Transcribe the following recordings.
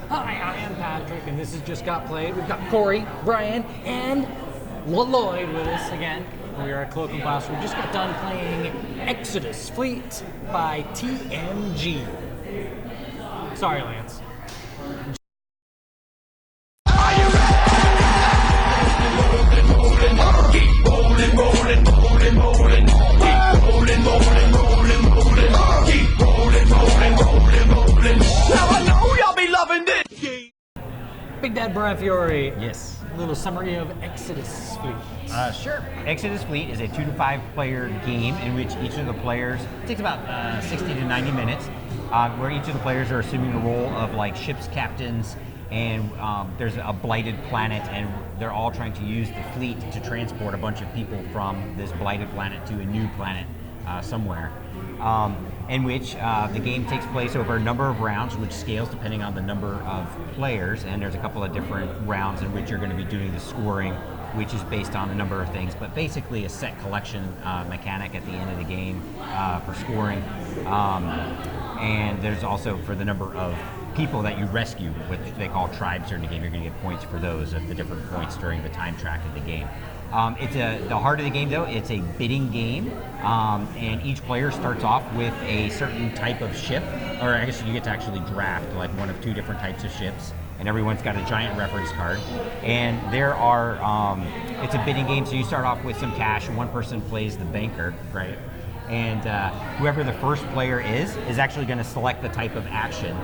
Hi, I am Patrick, and this has just got played. We've got Corey, Brian, and Lloyd with us again. We are at Cloak and Blast. We just got done playing Exodus Fleet by TMG. Sorry, Lance. Big Dad Brian Fiore. Yes. A little summary of Exodus Fleet. Sure. Exodus Fleet is a 2 to 5 player game in which each of the players, it takes about 60 to 90 minutes, where each of the players are assuming the role of like ship's captains, and there's a blighted planet, and they're all trying to use the fleet to transport a bunch of people from this blighted planet to a new planet somewhere. In which the game takes place over a number of rounds, which scales depending on the number of players, and there's a couple of different rounds in which you're going to be doing the scoring, which is based on a number of things, but basically a set collection mechanic at the end of the game for scoring. And there's also for the number of people that you rescue, which they call tribes during the game. You're going to get points for those at the different points during the time track of the game. The heart of the game, though, it's a bidding game, and each player starts off with a certain type of ship, or I guess you get to actually draft like one of two different types of ships, and everyone's got a giant reference card. And there are, it's a bidding game, so you start off with some cash, and one person plays the banker, right? And whoever the first player is actually going to select the type of action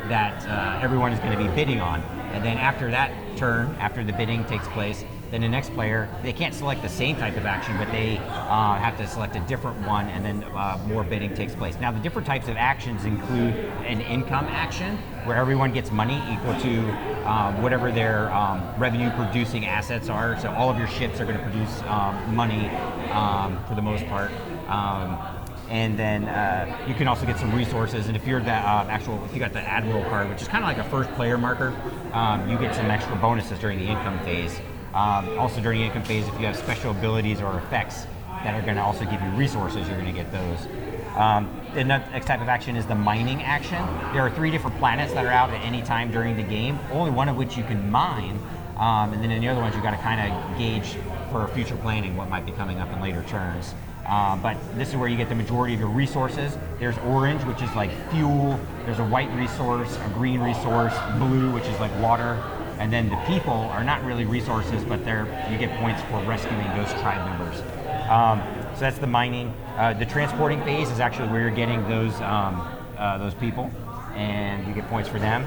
that everyone is going to be bidding on. And then after that turn, after the bidding takes place, then the next player, they can't select the same type of action, but they have to select a different one, and then more bidding takes place. Now, the different types of actions include an income action, where everyone gets money equal to whatever their revenue-producing assets are. So all of your ships are going to produce money for the most part. And then you can also get some resources, and if you're the if you got the Admiral card, which is kind of like a first player marker, you get some extra bonuses during the income phase. Also during the income phase, if you have special abilities or effects that are going to also give you resources, you're going to get those. The next type of action is the mining action. There are 3 different planets that are out at any time during the game, only one of which you can mine, and then in the other ones you've got to kind of gauge for future planning what might be coming up in later turns. But this is where you get the majority of your resources. There's orange, which is like fuel. There's a white resource, a green resource, blue, which is like water. And then the people are not really resources, but you get points for rescuing those tribe members. So that's the mining. The transporting phase is actually where you're getting those people, and you get points for them.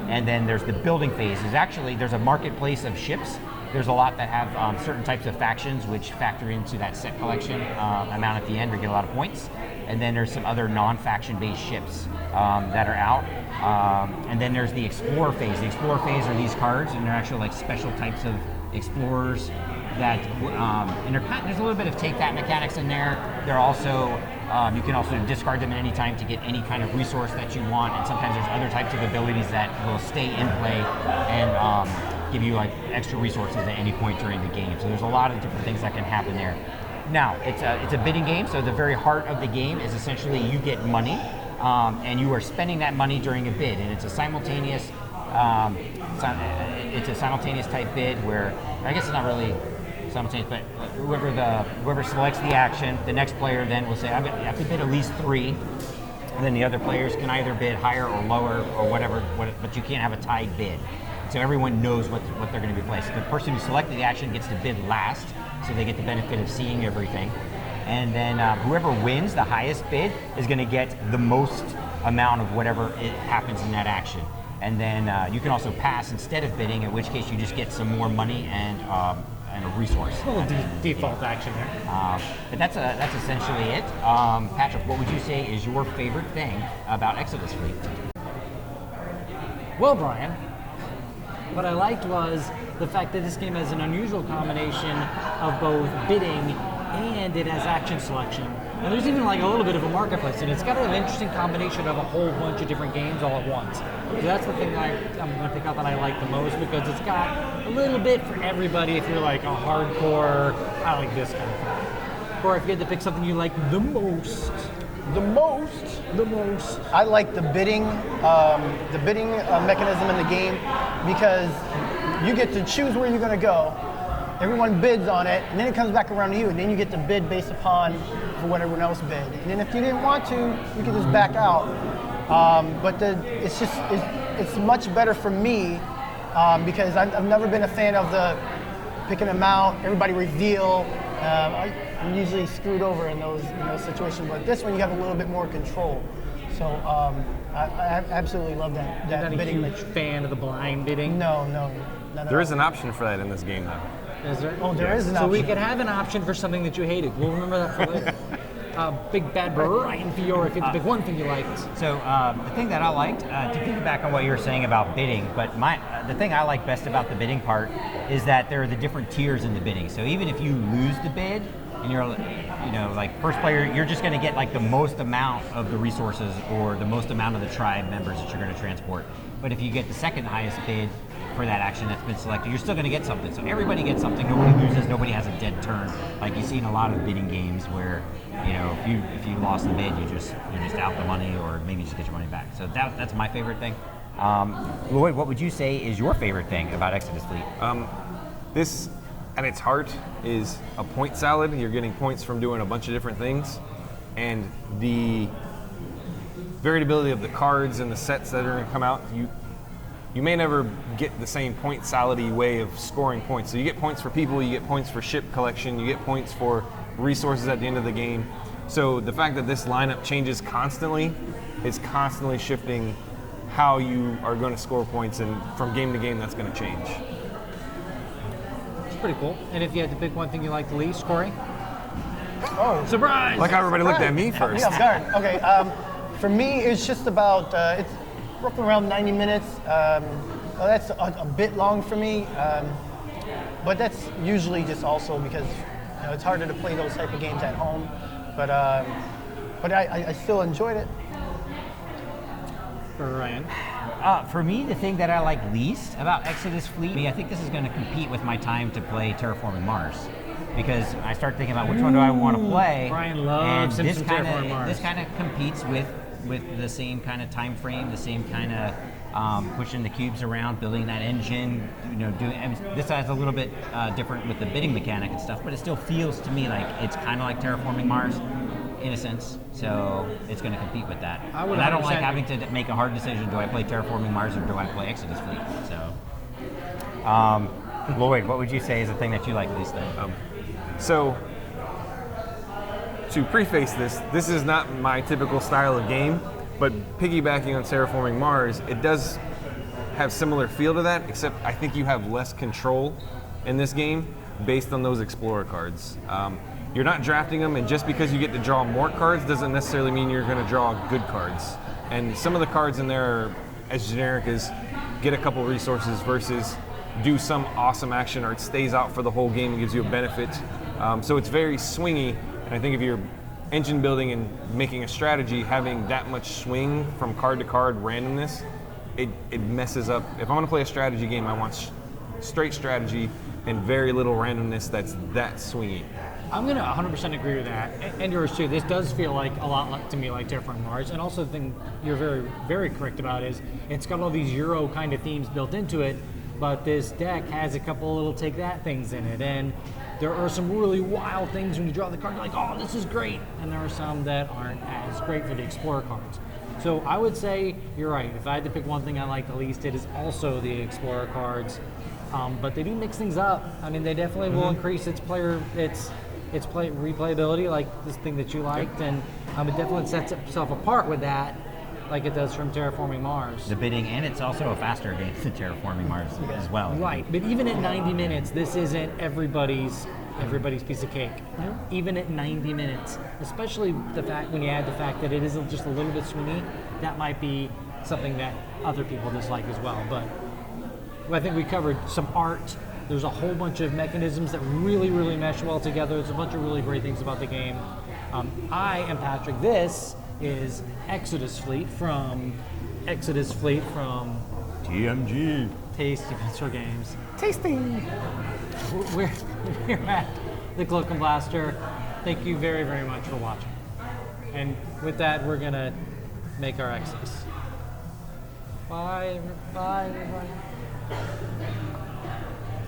And then there's the building phase. There's a marketplace of ships. There's a lot that have certain types of factions which factor into that set collection amount at the end, where you get a lot of points. And then there's some other non-faction based ships that are out. And then there's the explorer phase. The explorer phase are these cards, and they're actually like special types of explorers that, and there's a little bit of take that mechanics in there. They're also, you can also discard them at any time to get any kind of resource that you want, and sometimes there's other types of abilities that will stay in play and give you like extra resources at any point during the game. So there's a lot of different things that can happen there. Now, it's a bidding game, so the very heart of the game is essentially you get money, and you are spending that money during a bid, and it's a simultaneous type bid where, I guess it's not really simultaneous, but whoever selects the action, the next player then will say, I have to bid at least 3, and then the other players can either bid higher or lower or whatever, but you can't have a tied bid. So everyone knows what they're going to be placed. The person who selected the action gets to bid last, so they get the benefit of seeing everything. And then whoever wins the highest bid is going to get the most amount of whatever it happens in that action. And then you can also pass instead of bidding, in which case you just get some more money and a resource. A little default action there. But that's essentially it. Patrick, what would you say is your favorite thing about Exodus Fleet? Well, Brian, what I liked was the fact that this game has an unusual combination of both bidding and it has action selection. And there's even like a little bit of a marketplace, and it's got an interesting combination of a whole bunch of different games all at once. So that's the thing I'm going to pick out that I like the most, because it's got a little bit for everybody if you're like a hardcore, I like this kind of thing. Or if you had to pick something you like the most. The most. The most. I like the bidding mechanism in the game because you get to choose where you're going to go. Everyone bids on it, and then it comes back around to you, and then you get to bid based upon for what everyone else bid. And then if you didn't want to, you can just back out. But it's much better for me because I've never been a fan of the pick an amount, everybody reveal. I'm usually screwed over in those situations, but this one you have a little bit more control. So I absolutely love that You're not a bidding. huge fan of the blind bidding? No, none at There all. is an option for that in this game, though. Is there? Oh, there is an So option. we could have an option for something that you hated. We'll remember that for later. Big bad Brian Fiore, if it's pick one thing you liked. So the thing that I liked, to piggyback on what you were saying about bidding, but the thing I like best about the bidding part is that there are the different tiers in the bidding. So even if you lose the bid and you're, like first player, you're just going to get like the most amount of the resources or the most amount of the tribe members that you're going to transport. But if you get the second highest bid for that action that's been selected, you're still going to get something. So everybody gets something. Nobody loses. Nobody has a dead turn. Like you see in a lot of bidding games where, if you lost the bid, you're just out the money, or maybe you just get your money back. So that's my favorite thing. Lloyd, what would you say is your favorite thing about Exodus Fleet? This, at its heart, is a point salad. You're getting points from doing a bunch of different things, and the variability of the cards and the sets that are going to come out. You may never get the same point salad-y way of scoring points. So you get points for people, you get points for ship collection, you get points for resources at the end of the game. So the fact that this lineup changes constantly is constantly shifting how you are going to score points, and from game to game that's going to change. It's pretty cool. And if you had to pick one thing you liked the least, Corey? Oh, Surprise! Like how everybody looked at me Caught first. off guard. Okay, for me, it's just about, it's roughly around 90 minutes. Well, that's a bit long for me, but that's usually just also because it's harder to play those type of games at home. But I still enjoyed it. Ryan. For me, the thing that I like least about Exodus Fleet, I think this is going to compete with my time to play Terraforming Mars. Because I start thinking about which one do I want to play. Brian loves and him some Terraforming Mars. This kind of competes with the same kind of time frame, the same kind of pushing the cubes around, building that engine. This has a little bit different with the bidding mechanic and stuff, but it still feels to me like it's kind of like Terraforming Mars in a sense. So it's going to compete with that. I would and I don't like 100% having to make a hard decision. Do I play Terraforming Mars or do I play Exodus Fleet? So, Lloyd, what would you say is the thing that you like least then? So, to preface this is not my typical style of game, but piggybacking on Terraforming Mars, it does have similar feel to that, except I think you have less control in this game based on those Explorer cards. You're not drafting them, and just because you get to draw more cards doesn't necessarily mean you're going to draw good cards. And some of the cards in there are as generic as get a couple resources versus do some awesome action, or it stays out for the whole game and gives you a benefit. So it's very swingy, and I think if you're engine building and making a strategy, having that much swing from card to card randomness, it messes up. If I'm going to play a strategy game, I want straight strategy and very little randomness that's that swingy. I'm going to 100% agree with that. And yours too. This does feel like a lot to me like Terraforming Mars. And also the thing you're very, very correct about is it's got all these Euro kind of themes built into it, but this deck has a couple little take that things in it. And there are some really wild things when you draw the card, you're like, oh, this is great. And there are some that aren't as great for the Explorer cards. So I would say you're right. If I had to pick one thing I like the least, it is also the Explorer cards. But they do mix things up. I mean, they definitely will increase its replayability, like this thing that you liked, and it definitely sets itself apart with that, like it does from Terraforming Mars. The bidding, and it's also a faster game than Terraforming Mars as well. Right, but even at 90 minutes, this isn't everybody's piece of cake. Even at 90 minutes, especially when you add the fact that it isn't just a little bit swingy, that might be something that other people dislike as well. But I think we covered some art. There's a whole bunch of mechanisms that really, really mesh well together. There's a bunch of really great things about the game. I am Patrick. This is Exodus Fleet from TMG. Tasty Miniature Games. Tasty! We're at the Cloak and Blaster. Thank you very, very much for watching. And with that, we're gonna make our exodus. Bye, everybody.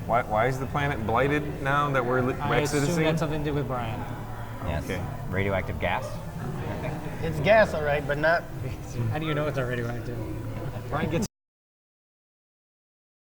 Why is the planet blighted now that we're I assume exodusing? that's something to do with Brian. Yes. Okay. Radioactive gas. It's gas, all right, but not. How do you know it's not radioactive? Brian gets